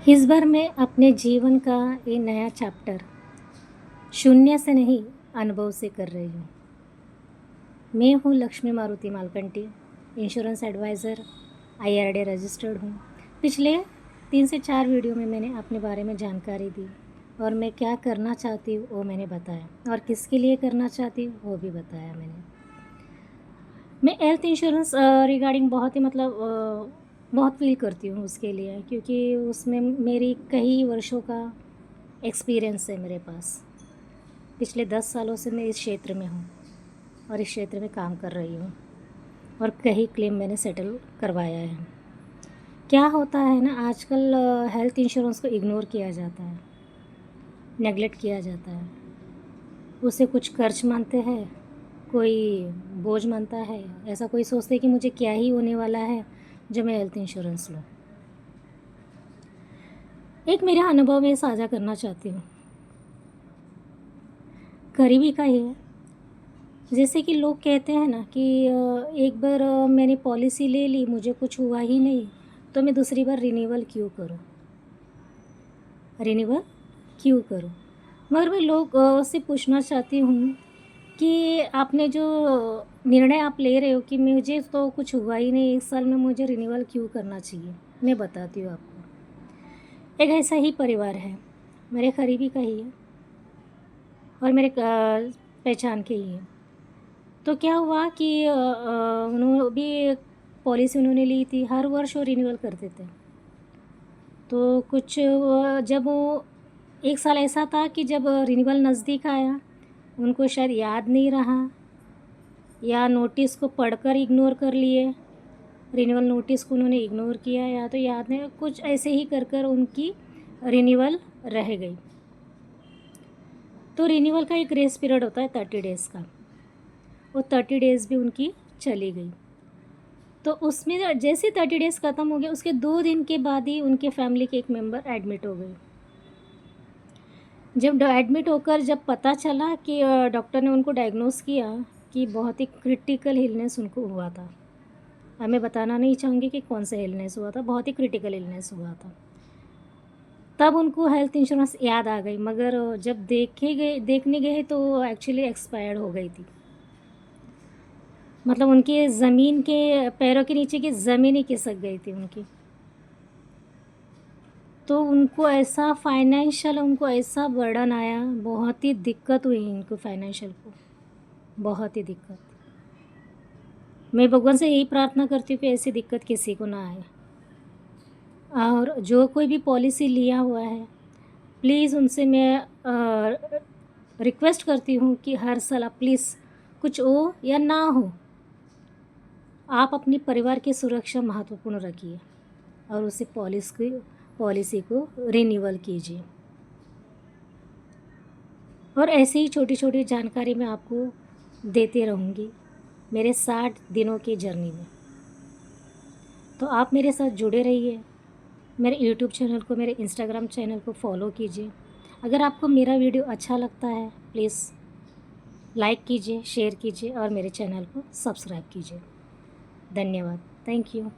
इस बार मैं अपने जीवन का ये नया चैप्टर शून्य से नहीं, अनुभव से कर रही हूँ। मैं हूँ Lakshmi Maruti Malkanti, insurance adviser, IRDAI registered हूँ। पिछले 3 से 4 वीडियो में मैंने अपने बारे में जानकारी दी और मैं क्या करना चाहती हूँ वो मैंने बताया, और किसके लिए करना चाहती हूँ वो भी बताया मैंने। मैं हेल्थ इंश्योरेंस रिगार्डिंग बहुत ही बहुत फ़ील करती हूँ उसके लिए, क्योंकि उसमें मेरी कई वर्षों का एक्सपीरियंस है मेरे पास। पिछले 10 सालों से मैं इस क्षेत्र में हूँ और इस क्षेत्र में काम कर रही हूँ, और कई क्लेम मैंने सेटल करवाया है। क्या होता है ना, आजकल हेल्थ इंश्योरेंस को इग्नोर किया जाता है, नेगलेक्ट किया जाता है। उसे कुछ खर्च मानते हैं, कोई बोझ मानता है, ऐसा कोई सोचते है कि मुझे क्या ही होने वाला है जो मैं हेल्थ इंश्योरेंस लूँ। एक मेरा अनुभव मैं साझा करना चाहती हूँ, करीबी का ही है। जैसे कि लोग कहते हैं ना कि एक बार मैंने पॉलिसी ले ली, मुझे कुछ हुआ ही नहीं, तो मैं दूसरी बार रिन्यूअल क्यों करूँ। मगर मैं लोग से पूछना चाहती हूँ कि आपने जो निर्णय आप ले रहे हो कि मुझे तो कुछ हुआ ही नहीं, 1 साल में मुझे रिन्यूअल क्यों करना चाहिए। मैं बताती हूँ आपको। एक ऐसा ही परिवार है, मेरे करीबी का ही है और मेरे पहचान के ही है। तो क्या हुआ कि उन्होंने भी पॉलिसी उन्होंने ली थी, हर वर्ष वो रिन्यूअल करते थे। तो कुछ जब वो 1 साल ऐसा था कि जब रिन्यूअल नज़दीक आया, उनको शायद याद नहीं रहा या नोटिस को पढ़कर इग्नोर कर लिए, रिन्यूअल नोटिस को उन्होंने इग्नोर किया, या तो याद नहीं, कुछ ऐसे ही कर उनकी रिन्यूअल रह गई। तो रिन्यूअल का एक ग्रेस पीरियड होता है 30 डेज़ का, वो 30 डेज़ भी उनकी चली गई। तो उसमें जैसे 30 डेज़ ख़त्म हो गए, उसके 2 दिन के बाद ही उनके फैमिली के एक मेंबर एडमिट हो गए। जब एडमिट होकर जब पता चला कि डॉक्टर ने उनको डायग्नोस किया कि बहुत ही क्रिटिकल इलनेस उनको हुआ था। मैं बताना नहीं चाहूँगी कि कौन सा इलनेस हुआ था, बहुत ही क्रिटिकल इलनेस हुआ था। तब उनको हेल्थ इंश्योरेंस याद आ गई, मगर जब देखने गए तो एक्चुअली एक्सपायर्ड हो गई थी। मतलब उनके ज़मीन के पैरों के नीचे की ज़मीन ही खिसक गई थी उनकी। तो उनको ऐसा बर्डन आया, बहुत ही दिक्कत हुई इनको फाइनेंशियल को, बहुत ही दिक्कत। मैं भगवान से यही प्रार्थना करती हूँ कि ऐसी दिक्कत किसी को ना आए। और जो कोई भी पॉलिसी लिया हुआ है, प्लीज़ उनसे मैं रिक्वेस्ट करती हूँ कि हर साल आप प्लीज़, कुछ हो या ना हो, आप अपने परिवार की सुरक्षा महत्वपूर्ण रखिए और उसी पॉलिसी को रिन्यूअल कीजिए। और ऐसे ही छोटी छोटी जानकारी मैं आपको देती रहूँगी मेरे 60 दिनों की जर्नी में। तो आप मेरे साथ जुड़े रहिए, मेरे यूट्यूब चैनल को, मेरे इंस्टाग्राम चैनल को फॉलो कीजिए। अगर आपको मेरा वीडियो अच्छा लगता है, प्लीज़ लाइक कीजिए, शेयर कीजिए और मेरे चैनल को सब्सक्राइब कीजिए। धन्यवाद। Thank you.